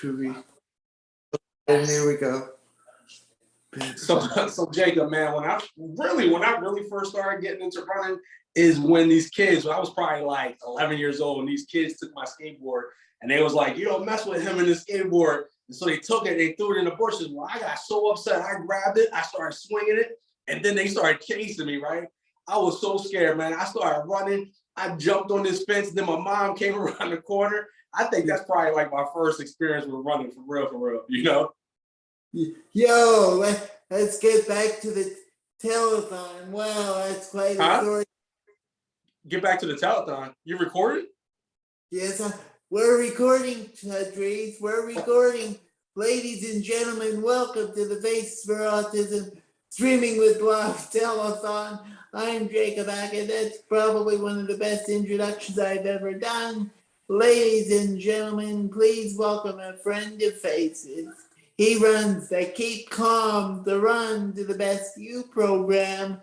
And here we go. So Jacob, man, when I really first started getting into running is when these kids, I was probably like 11 years old, and these kids took my skateboard and they was like, you don't mess with him and the skateboard. And so they took it, they threw it in the bushes. Well, I got so upset, I grabbed it, I started swinging it, and then they started chasing me, right? I was so scared, man. I started running. I jumped on this fence, then my mom came around the corner. I think that's probably like my first experience with running for real, you know? Yo, let's get back to the telethon. Wow, that's quite a story. Get back to the telethon. You recorded? Yes, we're recording, Tadris. We're recording. Ladies and gentlemen, welcome to the Faces for Autism Streaming with Love telethon. I'm Jacob Hackett. That's probably one of the best introductions I've ever done. Ladies and gentlemen, please welcome a friend of Faces. He runs the Keep Calm, the Run to the Best You program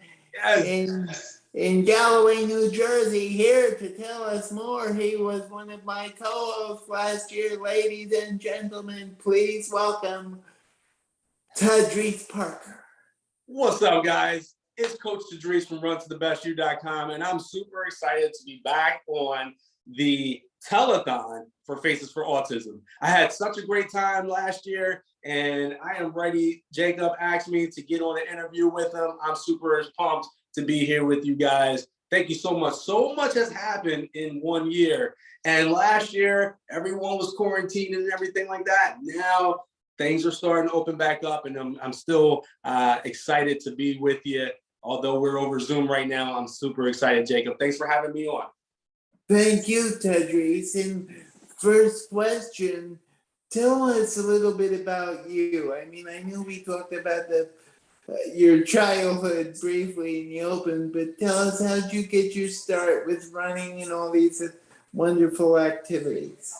in Galloway, New Jersey. Here to tell us more, he was one of my co-hosts last year. Ladies and gentlemen, please welcome Tadris Parker. What's up, guys? It's Coach Tadris from RunToTheBestYou.com, and I'm super excited to be back on the telethon for Faces for Autism. I had such a great time last year, and I am ready. Jacob asked me to get on an interview with him. I'm super pumped to be here with you guys. Thank you so much. So much has happened in 1 year. And last year, everyone was quarantined and everything like that. Now, things are starting to open back up, and I'm still excited to be with you. Although we're over Zoom right now, I'm super excited, Jacob. Thanks for having me on. Thank you, Tadris. And first question, tell us a little bit about you. I mean, I know we talked about your childhood briefly in the open, but tell us, how'd you get your start with running and all these wonderful activities?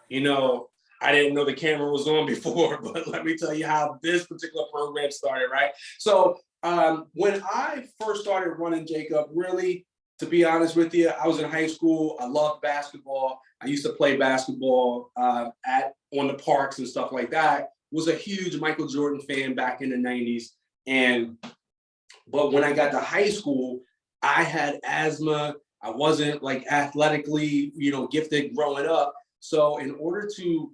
You know, I didn't know the camera was on before, but let me tell you how this particular program started, right? So when I first started running, Jacob, really, to be honest with you, I was in high school. I loved basketball. I used to play basketball on the parks and stuff like that. Was a huge Michael Jordan fan back in the 90s. But when I got to high school, I had asthma. I wasn't like athletically, gifted growing up. So in order to,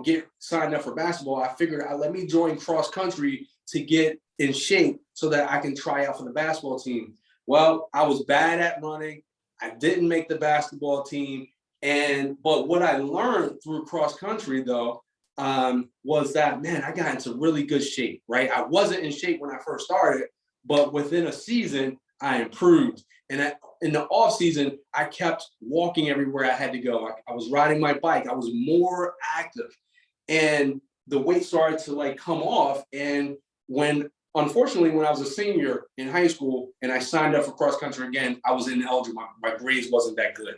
get signed up for basketball, I figured let me join cross country to get in shape so that I can try out for the basketball team. Well, I was bad at running. I didn't make the basketball team. But what I learned through cross country though, was that, man, I got into really good shape, right? I wasn't in shape when I first started, but within a season, I improved. And in the off season, I kept walking everywhere I had to go. I was riding my bike. I was more active, and the weight started to come off. And unfortunately, when I was a senior in high school and I signed up for cross country again, I was ineligible. My grades wasn't that good.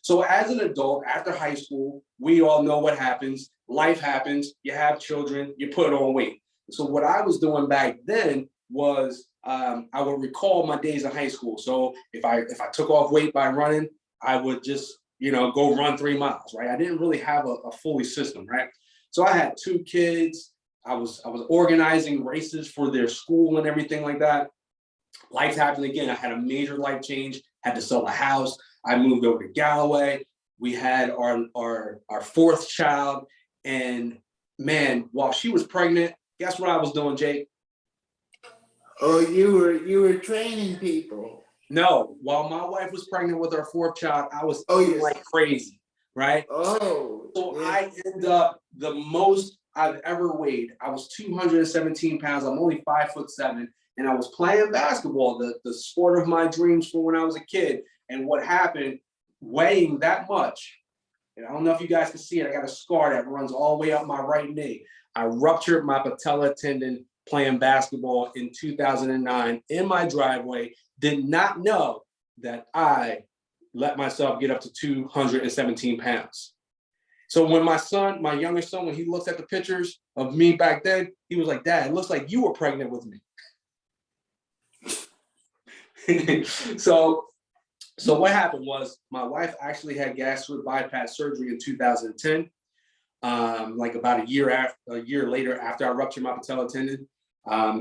So as an adult, after high school, we all know what happens. Life happens. You have children. You put on weight. So what I was doing back then was I would recall my days in high school. So if I took off weight by running, I would just go run 3 miles. Right. I didn't really have a fully system. Right. So I had 2 kids. I was organizing races for their school and everything like that. Life happened again. I had a major life change. Had to sell a house. I moved over to Galloway. We had our 4th child. And man, while she was pregnant, guess what I was doing, Jake? Oh, you were training people. No, while my wife was pregnant with our 4th child, I was eating like crazy, right? Oh. So yeah. I ended up the most I've ever weighed. I was 217 pounds. I'm only 5'7", and I was playing basketball, the sport of my dreams from when I was a kid. And what happened, weighing that much, and I don't know if you guys can see it, I got a scar that runs all the way up my right knee. I ruptured my patella tendon playing basketball in 2009 in my driveway. Did not know that I let myself get up to 217 pounds. So when my youngest son, when he looks at the pictures of me back then, he was like, "Dad, it looks like you were pregnant with me." So what happened was my wife actually had gastric bypass surgery in 2010. like about a year later after I ruptured my patella tendon.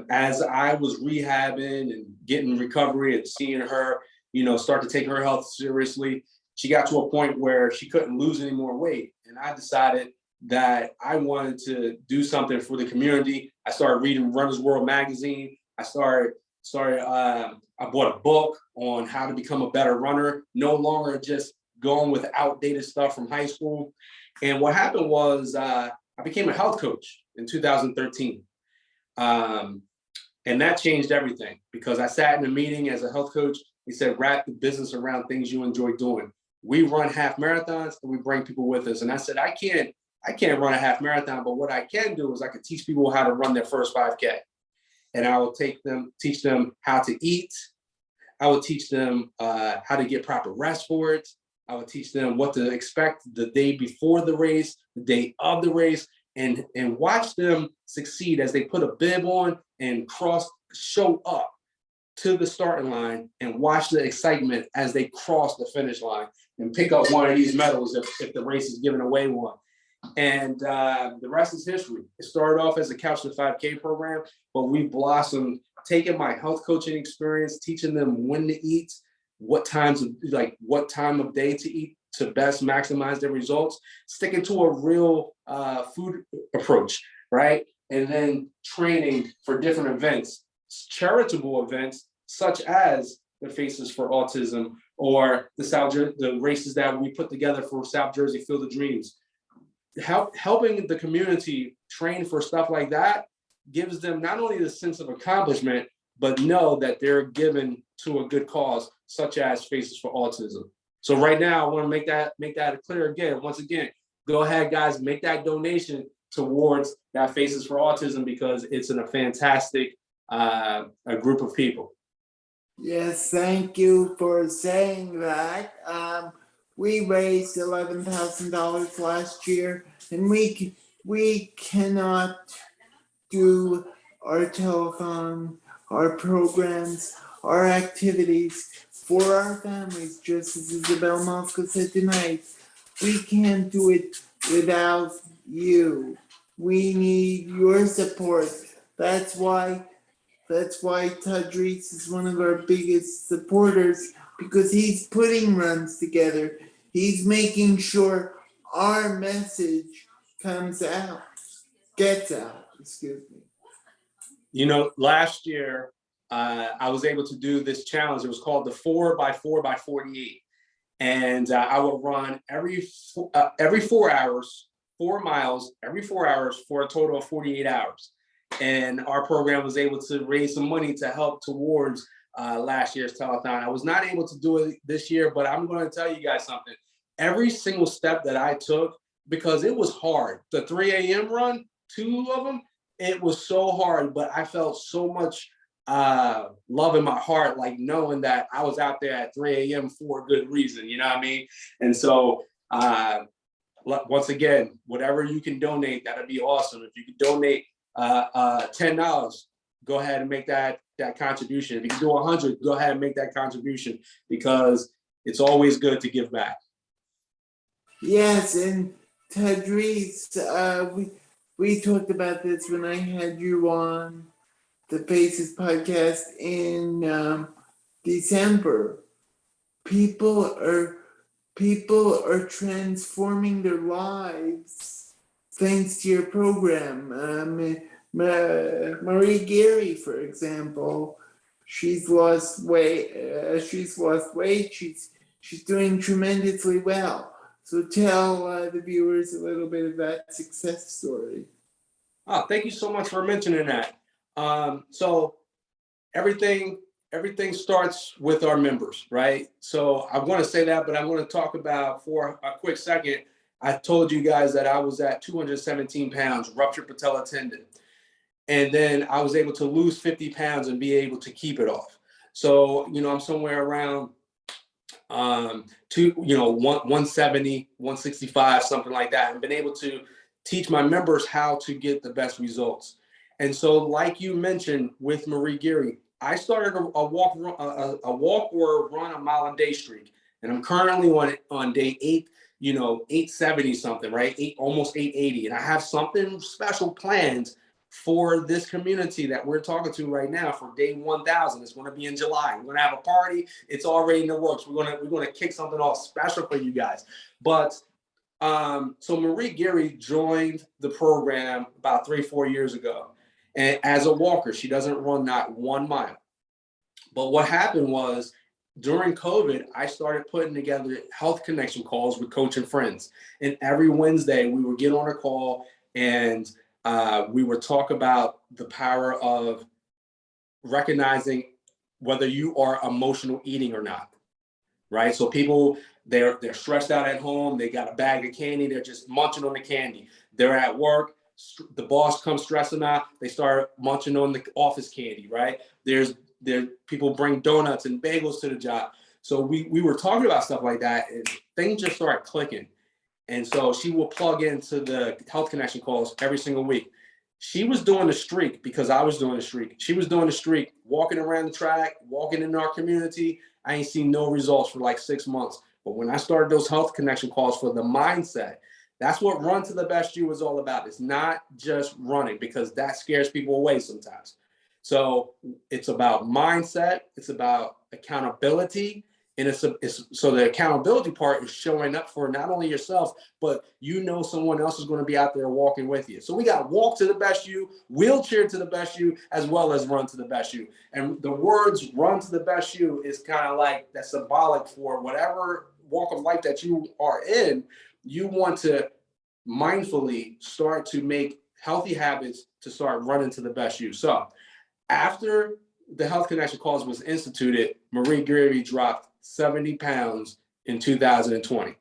As I was rehabbing and getting recovery and seeing her, start to take her health seriously, she got to a point where she couldn't lose any more weight. And I decided that I wanted to do something for the community. I started reading Runner's World magazine. I bought a book on how to become a better runner, no longer just going with outdated stuff from high school. And what happened was I became a health coach in 2013. And that changed everything, because I sat in a meeting as a health coach. He said, wrap the business around things you enjoy doing. We run half marathons and we bring people with us. And I said, I can't run a half marathon, but what I can do is I can teach people how to run their first 5K. And I will teach them how to eat. I will teach them how to get proper rest for it. I would teach them what to expect the day before the race, the day of the race, and watch them succeed as they put a bib on and show up to the starting line, and watch the excitement as they cross the finish line and pick up one of these medals if the race is giving away one. And the rest is history. It started off as a Couch to 5K program, but we blossomed, taking my health coaching experience, teaching them when to eat, what time of day to eat to best maximize their results, sticking to a real food approach, right? And then training for different events, charitable events, such as the Faces for Autism, or the races that we put together for South Jersey Field of Dreams. Helping the community train for stuff like that gives them not only the sense of accomplishment, but know that they're given to a good cause, such as Faces for Autism. So right now, I want to make that clear again. Once again, go ahead, guys, make that donation towards that Faces for Autism, because it's a fantastic a group of people. Yes, thank you for saying that. We raised $11,000 last year, and we cannot do our telethon, our programs, our activities for our families, just as Isabel Moscow said tonight. We can't do it without you. We need your support. That's why Tadris is one of our biggest supporters, because he's putting runs together. He's making sure our message gets out, excuse me. Last year, I was able to do this challenge. It was called the 4x4x48. And I would run every 4 hours, 4 miles, every 4 hours for a total of 48 hours. And our program was able to raise some money to help towards last year's telethon. I was not able to do it this year, but I'm going to tell you guys something. Every single step that I took, because it was hard. The 3 a.m. run, 2 of them, it was so hard, but I felt so much love in my heart, like knowing that I was out there at 3 a.m. for a good reason, you know what I mean? And so once again, whatever you can donate, that'd be awesome. If you can donate $10, go ahead and make that contribution. If you can do 100, go ahead and make that contribution, because it's always good to give back. Yes, and Tadris, we talked about this when I had you on the Faces podcast in December. People are transforming their lives thanks to your program. Marie Geary, for example, she's lost weight. She's doing tremendously well. So tell the viewers a little bit of that success story. Oh, thank you so much for mentioning that. So everything starts with our members, right? So I want to say that, but I want to talk about for a quick second. I told you guys that I was at 217 pounds, ruptured patella tendon. And then I was able to lose 50 pounds and be able to keep it off. So, I'm somewhere around 170, 165, something like that, and been able to teach my members how to get the best results. And so, like you mentioned with Marie Geary, I started a walk or run a mile a day streak, and I'm currently on day 8. 870 something, right? Almost 880. And I have something special planned for this community that we're talking to right now for day 1000. It's going to be in July. We're going to have a party. It's already in the works. We're going to kick something off special for you guys. But so Marie Geary joined the program about 3-4 years ago. And as a walker, she doesn't run not 1 mile. But what happened was during COVID, I started putting together health connection calls with coach and friends. And every Wednesday we would get on a call and we would talk about the power of recognizing whether you are emotional eating or not, right? So people, they're stressed out at home. They got a bag of candy. They're just munching on the candy. They're at work. The boss comes stressing out. They start munching on the office candy, right? There people bring donuts and bagels to the job. So we were talking about stuff like that, and things just started clicking. And so she will plug into the health connection calls every single week. She was doing the streak because I was doing the streak. She was doing the streak, walking around the track, walking in our community. I ain't seen no results for like 6 months. But when I started those health connection calls for the mindset, that's what Run to the Best You is all about. It's not just running, because that scares people away sometimes. So it's about mindset. It's about accountability. And so the accountability part is showing up for not only yourself, but someone else is going to be out there walking with you. So we got walk to the best you, wheelchair to the best you, as well as run to the best you. And the words run to the best you is kind of like that's symbolic for whatever walk of life that you are in. You want to mindfully start to make healthy habits to start running to the best you. So after the Health Connection Calls was instituted, Marie Geary dropped 70 pounds in 2020.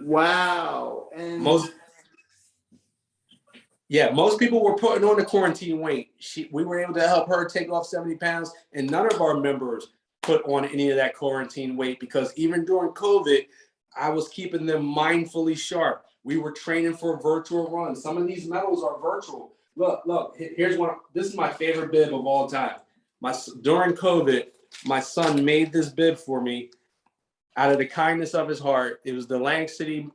Wow. And most people were putting on the quarantine weight. We were able to help her take off 70 pounds, and none of our members put on any of that quarantine weight, because even during COVID, I was keeping them mindfully sharp. We were training for virtual runs. Some of these medals are virtual. Look, here's one. This is my favorite bib of all time. During COVID, my son made this bib for me out of the kindness of his heart. It was the Lang City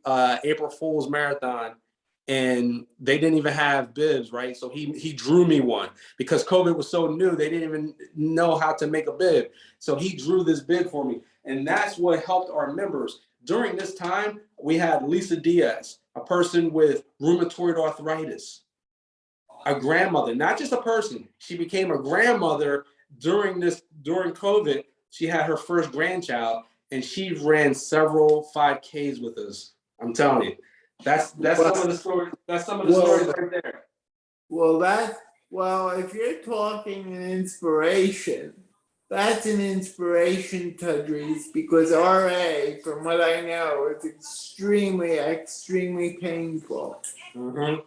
April Fool's Marathon, and they didn't even have bibs, right? So he drew me one because COVID was so new. They didn't even know how to make a bib. So he drew this bib for me, and that's what helped our members. During this time, we had Lisa Diaz, a person with rheumatoid arthritis, a grandmother, not just a person. She became a grandmother during COVID. She had her first grandchild, and she ran several 5Ks with us. I'm telling you, that's some of the stories. That's some of the stories right there. Well, if you're talking an inspiration, that's an inspiration, Tadris, because RA, from what I know, is extremely, extremely painful. Mm-hmm.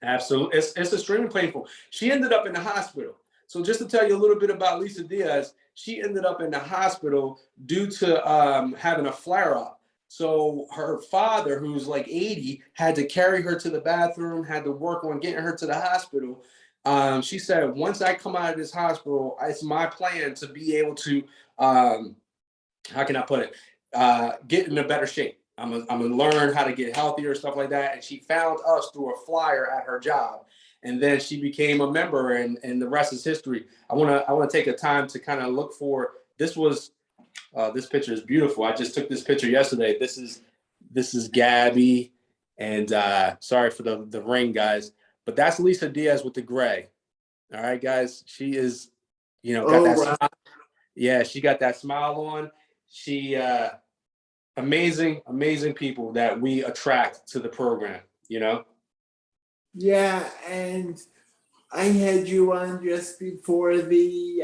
Absolutely. It's extremely painful. She ended up in the hospital. So just to tell you a little bit about Lisa Diaz, she ended up in the hospital due to having a flare-up. So her father, who's like 80, had to carry her to the bathroom, had to work on getting her to the hospital. She said, once I come out of this hospital, it's my plan to be able to, how can I put it, get in a better shape. I'm gonna learn how to get healthier, stuff like that. And she found us through a flyer at her job. And then she became a member, and the rest is history. I wanna take a time to kind of look for, this picture is beautiful. I just took this picture yesterday. This is Gabby, and sorry for the ring, guys, but that's Lisa Diaz with the gray. All right, guys, she is, got that smile. Yeah, she got that smile on. She amazing people that we attract to the program, Yeah, and I had you on just before the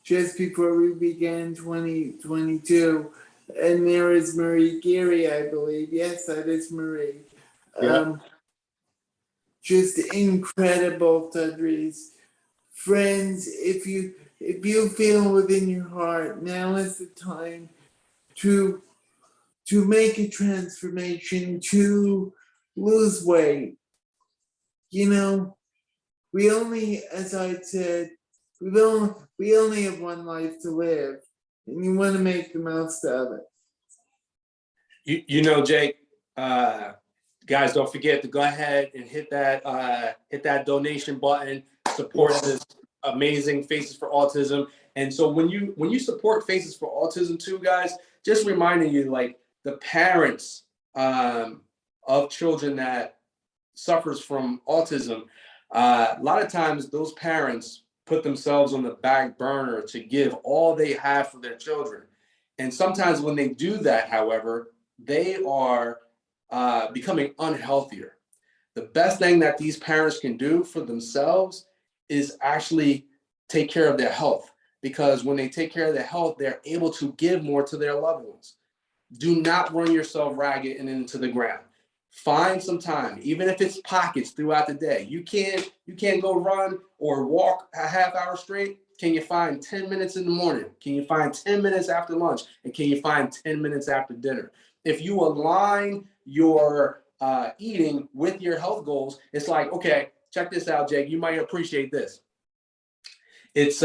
just before we began 2022, and there is Marie Geary, I believe. Yes, that is Marie. Yeah. Just incredible, Tadris. Friends, if you feel within your heart, now is the time to make a transformation, to lose weight. We only, as I said, we only have one life to live. and you want to make the most of it. You know, Jake, guys, don't forget to go ahead and hit that donation button, support this amazing Faces for Autism. And so when you support Faces for Autism too, guys, just reminding you, like, the parents of children that suffers from autism, a lot of times those parents put themselves on the back burner to give all they have for their children. And sometimes when they do that, however, they are becoming unhealthier. The best thing that these parents can do for themselves is actually take care of their health, because when they take care of their health, they're able to give more to their loved ones. Do not run yourself ragged and into the ground. Find some time, even if it's pockets throughout the day. You can't go run or walk a half hour straight. Can you find 10 minutes in the morning? Can you find 10 minutes after lunch? And can you find 10 minutes after dinner? If you align your eating with your health goals, it's like, okay, check this out, Jake. You might appreciate this. It's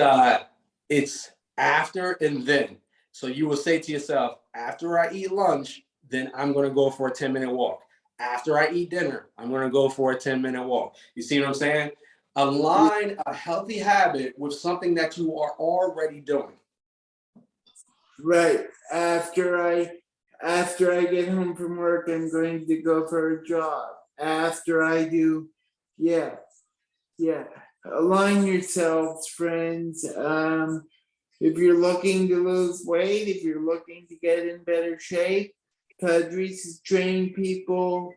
after and then. So you will say to yourself, after I eat lunch, then I'm going to go for a 10-minute walk. After I eat dinner, I'm going to go for a 10-minute walk. You see what I'm saying? Align a healthy habit with something that you are already doing. Right. After I get home from work, I'm going to go for a jog. After I do, yeah. Align yourselves, friends. If you're looking to lose weight, if you're looking to get in better shape, Tadris is training people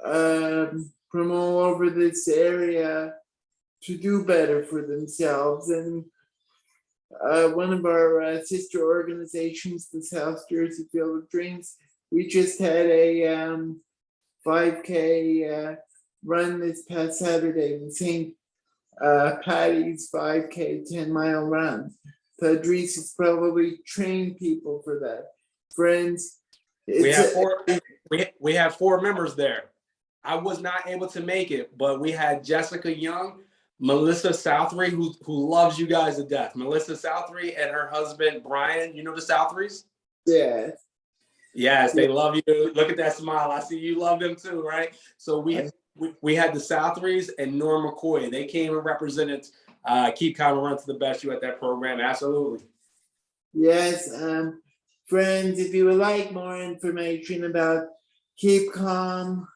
from all over this area to do better for themselves. And one of our sister organizations, the South Jersey Field of Dreams, we just had a 5K run this past Saturday, the St. Patty's 5K 10-mile run. Tadris has probably trained people for that. Friends, we have four members there. I was not able to make it, but we had Jessica Young, Melissa Southry, who loves you guys to death. Melissa Southry and her husband, Brian. You know the Southrys? Yeah. Yes, they love you. Look at that smile. I see you love them too, right? So we had the Southrys and Norm McCoy. They came and represented Keep Calm and Run to the Best You at that program. Absolutely. Yes. Friends, if you would like more information about Keep Calm,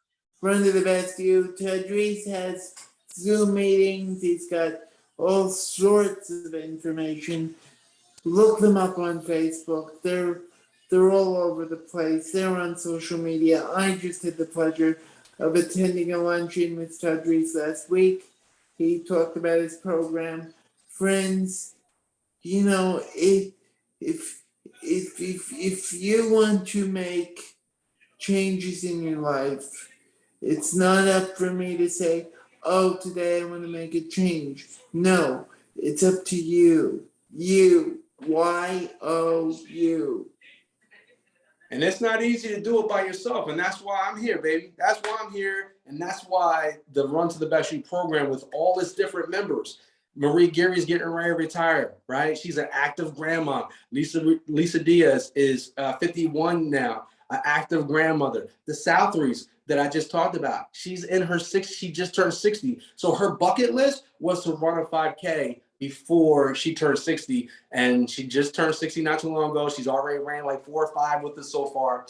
Run to the Best You, Tadris has Zoom meetings. He's got all sorts of information. Look them up on Facebook. They're all over the place. They're on social media. I just had the pleasure of attending a luncheon with Tadris last week. He talked about his program. Friends, you know, if you want to make changes in your life, it's not up for me to say, oh, today I want to make a change. No, it's up to you. You. Y-O-U. And it's not easy to do it by yourself. And that's why I'm here, baby. That's why I'm here. And that's why the Run to the Best You program with all its different members. Marie Geary's getting ready to retire, right? She's an active grandma. Lisa Diaz is 51 now, an active grandmother. The Southrys that I just talked about, she's in her 60s. She just turned 60. So her bucket list was to run a 5K before she turned 60, and she just turned 60 not too long ago. She's already ran like 4 or 5 with us so far.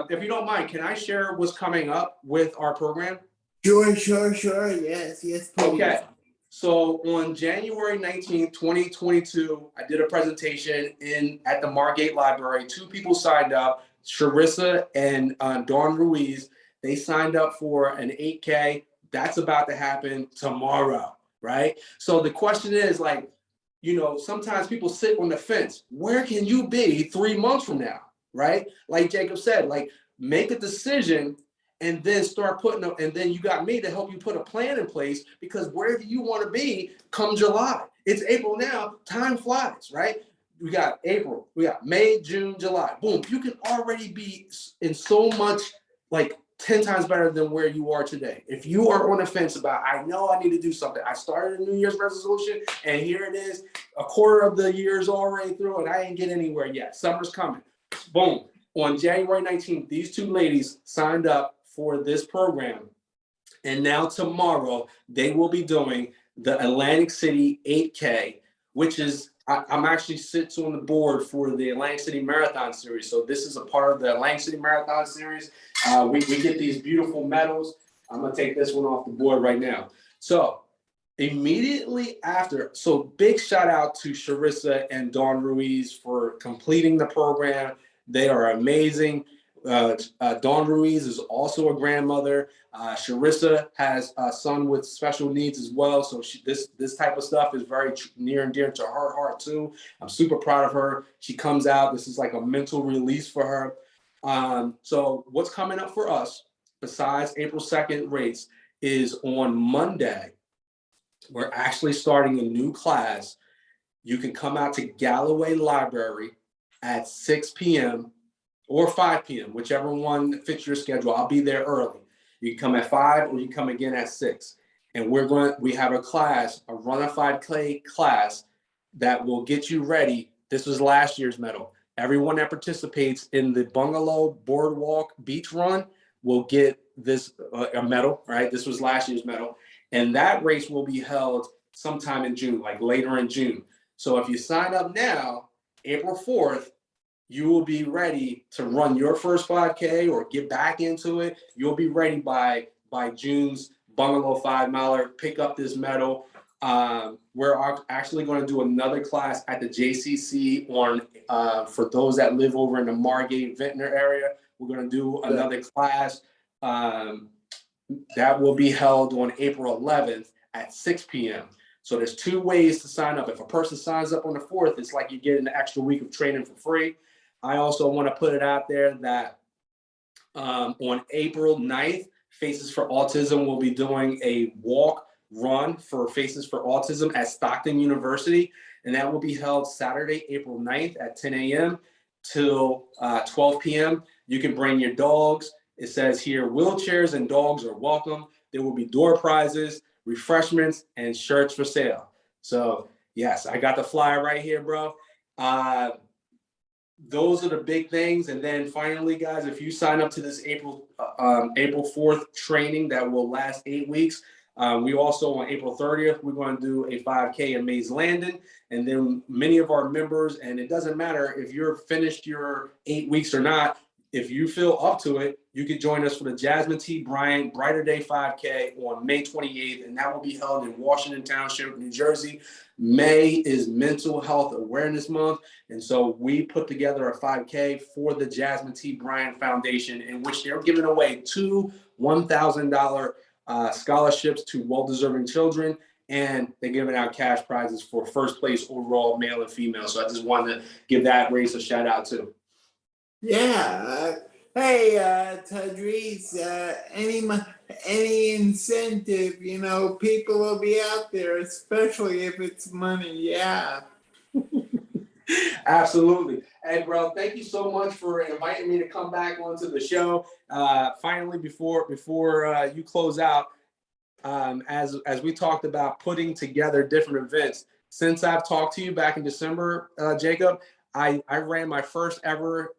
If you don't mind, can I share what's coming up with our program? Sure. Yes, please. Okay. So on January 19th, 2022, I did a presentation at the Margate Library. 2 people signed up, Charissa and Dawn Ruiz. They signed up for an 8K. That's about to happen tomorrow, right? So the question is, like, you know, sometimes people sit on the fence. Where can you be 3 months from now, right? Like Jacob said, like, make a decision and then start putting up, and then you got me to help you put a plan in place, because wherever you want to be come July. It's April now, time flies, right? We got April, we got May, June, July. Boom, you can already be in so much like 10 times better than where you are today. If you are on the fence about, I know I need to do something. I started a New Year's resolution and here it is. A quarter of the year is already through and I ain't get anywhere yet. Summer's coming. Boom. On January 19th, these two ladies signed up for this program. And now tomorrow, they will be doing the Atlantic City 8K, which is, I'm actually sits on the board for the Atlantic City Marathon Series. So this is a part of the Atlantic City Marathon Series. We get these beautiful medals. I'm going to take this one off the board right now. So immediately after, so big shout out to Charissa and Dawn Ruiz for completing the program. They are amazing. Dawn Ruiz is also a grandmother. Charissa has a son with special needs as well. So this type of stuff is very near and dear to her heart too. I'm super proud of her. She comes out. This is like a mental release for her. So what's coming up for us besides April 2nd race is on Monday. We're actually starting a new class. You can come out to Galloway Library at 6 p.m. or 5 p.m., whichever one fits your schedule. I'll be there early. You can come at 5 or you can come again at 6. And we have a class, a Run a 5K class that will get you ready. This was last year's medal. Everyone that participates in the Bungalow Boardwalk Beach Run will get this a medal, right? This was last year's medal. And that race will be held sometime in June, like later in June. So if you sign up now, April 4th, you will be ready to run your first 5K or get back into it. You'll be ready by June's Bungalow 5 miler, pick up this medal. We're actually going to do another class at the JCC for those that live over in the Margate Ventnor area. We're going to do another class that will be held on April 11th at 6 p.m. So there's 2 ways to sign up. If a person signs up on the 4th, it's like you get an extra week of training for free. I also want to put it out there that on April 9th, Faces for Autism will be doing a walk-run for Faces for Autism at Stockton University, and that will be held Saturday, April 9th at 10 a.m. till 12 p.m. You can bring your dogs. It says here, wheelchairs and dogs are welcome. There will be door prizes, refreshments, and shirts for sale. So, yes, I got the flyer right here, bro. Those are the big things. And then finally, guys, if you sign up to this April 4th training that will last 8 weeks, we also on April 30th, we're going to do a 5K in Mays Landing. And then many of our members, and it doesn't matter if you're finished your 8 weeks or not, if you feel up to it, you could join us for the Jasmine T. Bryant Brighter Day 5K on May 28th, and that will be held in Washington Township, New Jersey. May is Mental Health Awareness Month, and so we put together a 5K for the Jasmine T. Bryant Foundation, in which they're giving away 2 $1,000 scholarships to well-deserving children, and they're giving out cash prizes for first place overall, male and female. So I just wanted to give that race a shout out too. Yeah. Hey, Tadris, any incentive, people will be out there, especially if it's money. Yeah. Absolutely. Hey, bro, thank you so much for inviting me to come back onto the show. Finally, before you close out, as we talked about putting together different events, since I've talked to you back in December, Jacob, I ran my first ever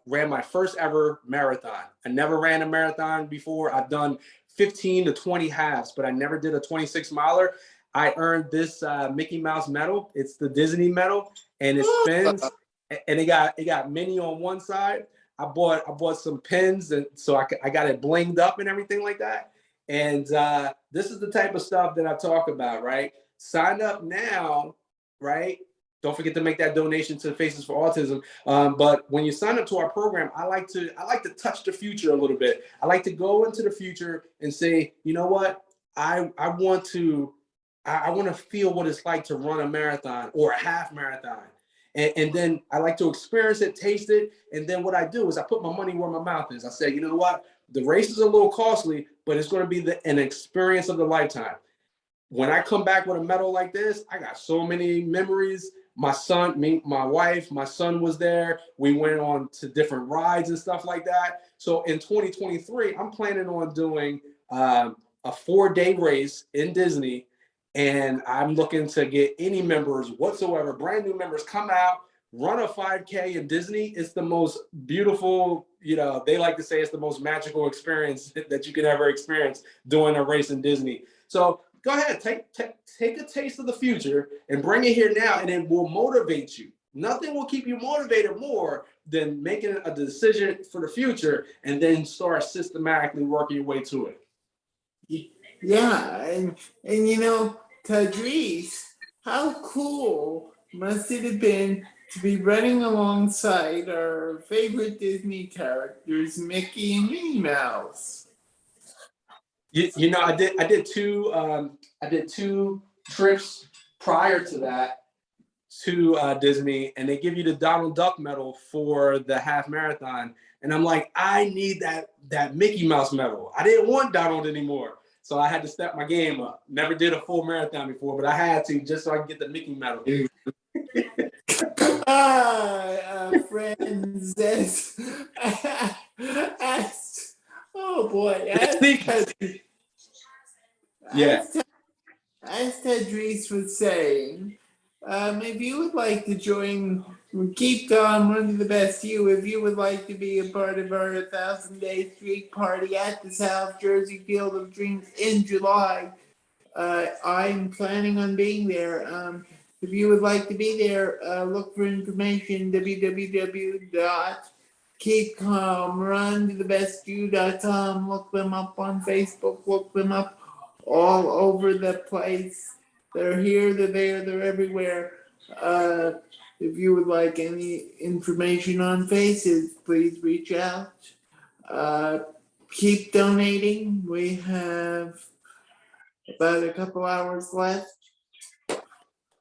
ran my first ever marathon. I never ran a marathon before. I've done 15 to 20 halves, but I never did a 26 miler. I earned this Mickey Mouse medal. It's the Disney medal, and it spins, and it got Minnie on one side. I bought some pins, and so I got it blinged up and everything like that. And this is the type of stuff that I talk about, right? Sign up now, right? Don't forget to make that donation to Faces for Autism. But when you sign up to our program, I like to touch the future a little bit. I like to go into the future and say, you know what? I want to feel what it's like to run a marathon or a half marathon. And then I like to experience it, taste it. And then what I do is I put my money where my mouth is. I say, you know what? The race is a little costly, but it's going to be an experience of the lifetime. When I come back with a medal like this, I got so many memories. my son, me, my wife, my son was there. We went on to different rides and stuff like that. So in 2023, I'm planning on doing a 4-day race in Disney, and I'm looking to get any members whatsoever, brand new members, come out, run a 5K in Disney. It's the most beautiful, they like to say it's the most magical experience that you can ever experience doing a race in Disney. So go ahead, take a taste of the future and bring it here now, and it will motivate you. Nothing will keep you motivated more than making a decision for the future and then start systematically working your way to it. Yeah, and Tadris, how cool must it have been to be running alongside our favorite Disney characters, Mickey and Minnie Mouse? I did two trips prior to that to Disney, and they give you the Donald Duck medal for the half marathon. And I'm like, I need that Mickey Mouse medal. I didn't want Donald anymore. So I had to step my game up. Never did a full marathon before, but I had to just so I could get the Mickey medal. Friends, oh boy. As Tadris was saying, if you would like to join Keep Calm, Run to the Best You, if you would like to be a part of our 1,000-day streak party at the South Jersey Field of Dreams in July, I'm planning on being there. If you would like to be there, look for information, www.keepcalmruntothebestyou.com. Look them up on Facebook, look them up all over the place. They're here, they're there, they're everywhere. If you would like any information on faces, please reach out. Keep donating. We have about a couple hours left.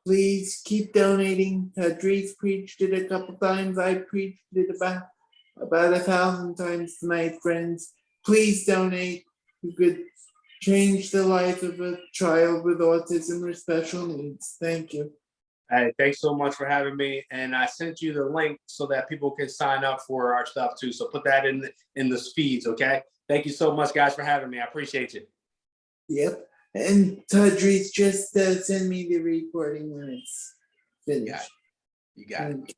Please keep donating. Tadris preached it a couple times. I preached it about 1,000 times tonight, friends. Please donate. You could change the life of a child with autism or special needs. Thank you. Hey, thanks so much for having me. And I sent you the link so that people can sign up for our stuff too. So put that in the feeds, okay? Thank you so much, guys, for having me. I appreciate you. Yep. And Tadris, just send me the recording when it's finished. You got it.